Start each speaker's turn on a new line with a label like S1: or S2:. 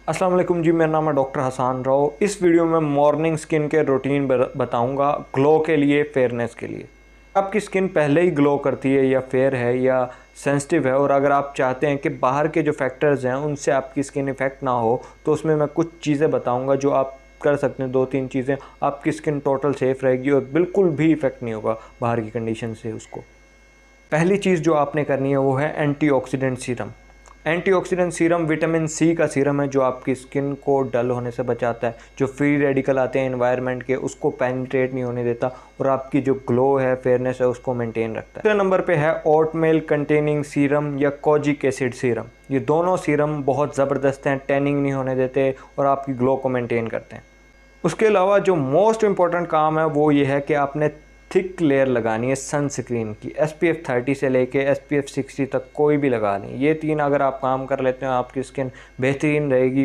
S1: अस्सलाम वालेकुम जी, मेरा नाम है डॉक्टर हसान राव। इस वीडियो में मॉर्निंग स्किन के रूटीन बताऊंगा ग्लो के लिए, फेयरनेस के लिए। आपकी स्किन पहले ही ग्लो करती है या फेयर है या सेंसिटिव है, और अगर आप चाहते हैं कि बाहर के जो फैक्टर्स हैं उनसे आपकी स्किन इफ़ेक्ट ना हो, तो उसमें मैं कुछ चीज़ें बताऊंगा जो आप कर सकते हैं। 2-3 चीज़ें, आपकी स्किन टोटल सेफ रहेगी और बिल्कुल भी इफ़ेक्ट नहीं होगा बाहर की कंडीशन से उसको। पहली चीज़ जो आपने करनी है वो है antioxidant serum. Antioxidant serum vitamin C का सीरम है जो आपकी स्किन को डल होने से बचाता है। जो फ्री रेडिकल आते हैं एनवायरनमेंट के, उसको पेनिट्रेट नहीं होने देता और आपकी जो ग्लो है, फेयरनेस है, उसको मेंटेन रखता है। दूसरे नंबर पे है ओटमेल कंटेनिंग सीरम या कोजिक एसिड सीरम। ये दोनों सीरम बहुत ज़बरदस्त हैं, टैनिंग नहीं होने देते और आपकी ग्लो को मेंटेन करते हैं। उसके अलावा जो मोस्ट इम्पॉर्टेंट काम है वो ये है कि आपने थिक लेयर लगानी है सनस्क्रीन की। SPF 30 से लेके SPF 60 तक कोई भी लगा लें। ये 3 अगर आप काम कर लेते हैं आपकी स्किन बेहतरीन रहेगी।